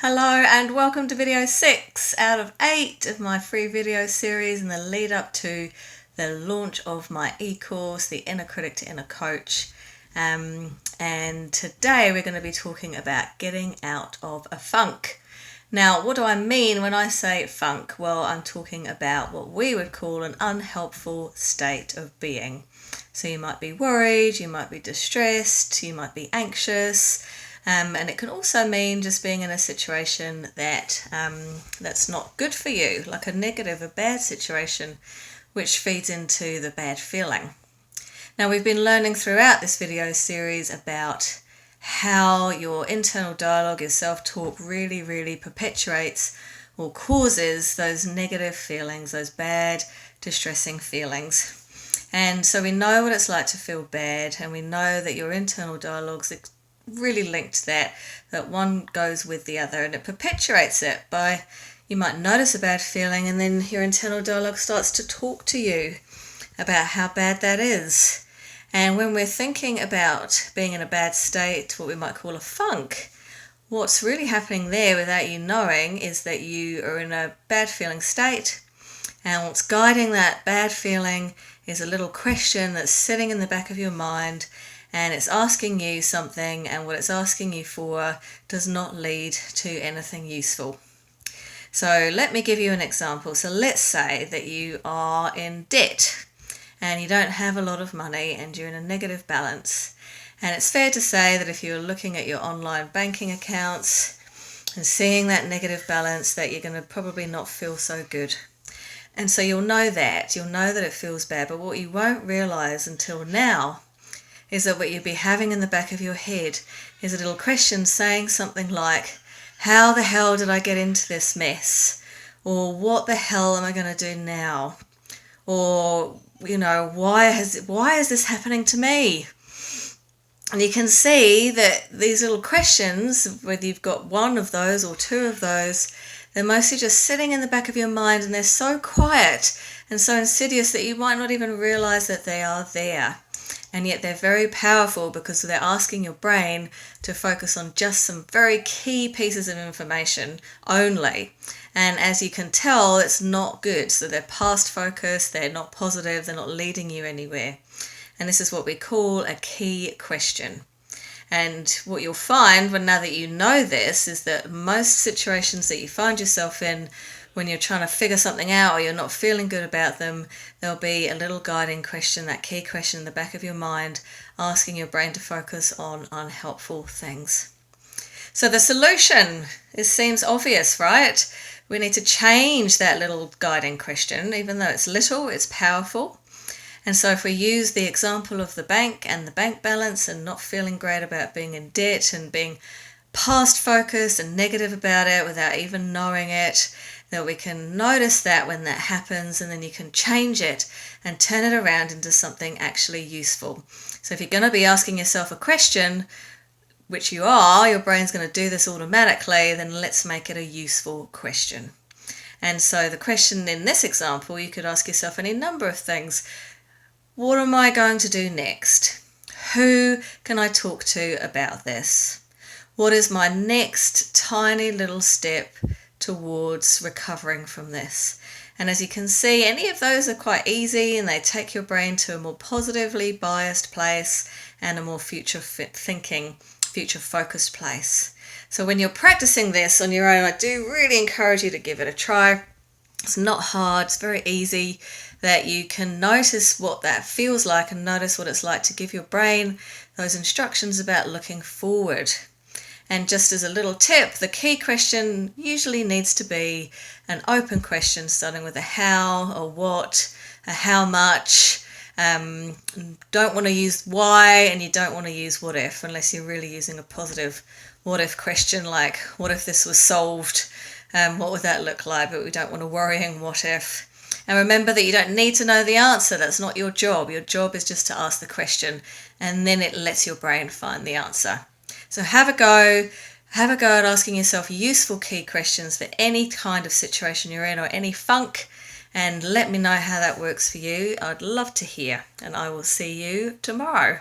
Hello and welcome to video 6 out of 8 of my free video series in the lead up to the launch of my eCourse, the Inner Critic to Inner Coach. And today we're going to be talking about getting out of a funk. Now, what do I mean when I say funk? Well, I'm talking about what we would call an unhelpful state of being. So you might be worried, you might be distressed, you might be anxious. And it can also mean just being in a situation that that's not good for you, like a negative, a bad situation, which feeds into the bad feeling. Now, we've been learning throughout this video series about how your internal dialogue, your self-talk really perpetuates or causes those negative feelings, those bad, distressing feelings. And so we know what it's like to feel bad, and we know that your internal dialogue's really linked to that one goes with the other, and it perpetuates it by, you might notice a bad feeling and then your internal dialogue starts to talk to you about how bad that is. And when we're thinking about being in a bad state, what we might call a funk, what's really happening there without you knowing is that you are in a bad feeling state, and what's guiding that bad feeling is a little question that's sitting in the back of your mind, and it's asking you something, and what it's asking you for does not lead to anything useful. So let me give you an example. So let's say that you are in debt and you don't have a lot of money and you're in a negative balance. And it's fair to say that if you're looking at your online banking accounts and seeing that negative balance, that you're going to probably not feel so good. And so you'll know that it feels bad, but what you won't realize until now is that what you'd be having in the back of your head is a little question saying something like, how the hell did I get into this mess? Or what the hell am I going to do now? Or, why is this happening to me? And you can see that these little questions, whether you've got one of those or two of those, they're mostly just sitting in the back of your mind, and they're so quiet and so insidious that you might not even realize that they are there. And yet they're very powerful because they're asking your brain to focus on just some very key pieces of information only. And as you can tell, it's not good. So they're past focus, they're not positive, they're not leading you anywhere. And this is what we call a key question. And what you'll find now that you know this is that most situations that you find yourself in, when you're trying to figure something out or you're not feeling good about them, there'll be a little guiding question, that key question in the back of your mind, asking your brain to focus on unhelpful things. So the solution, it seems obvious, right? We need to change that little guiding question. Even though it's little, it's powerful. And so if we use the example of the bank and the bank balance and not feeling great about being in debt and being past focused and negative about it without even knowing it, that we can notice that when that happens, and then you can change it and turn it around into something actually useful. So if you're going to be asking yourself a question, which you are, your brain's going to do this automatically, then let's make it a useful question. And so the question in this example, you could ask yourself any number of things. What am I going to do next? Who can I talk to about this? What is my next tiny little step towards recovering from this? And as you can see, any of those are quite easy, and they take your brain to a more positively biased place and a more future focused place. So when you're practicing this on your own, I do really encourage you to give it a try. It's not hard, it's very easy, that you can notice what that feels like and notice what it's like to give your brain those instructions about looking forward. And just as a little tip, the key question usually needs to be an open question starting with a how, a what, a how much. Don't want to use why, and you don't want to use what if, unless you're really using a positive what if question, like what if this was solved? What would that look like? But we don't want a worrying what if. And remember that you don't need to know the answer. That's not your job. Your job is just to ask the question, and then it lets your brain find the answer. So have a go at asking yourself useful key questions for any kind of situation you're in or any funk, and let me know how that works for you. I'd love to hear, and I will see you tomorrow.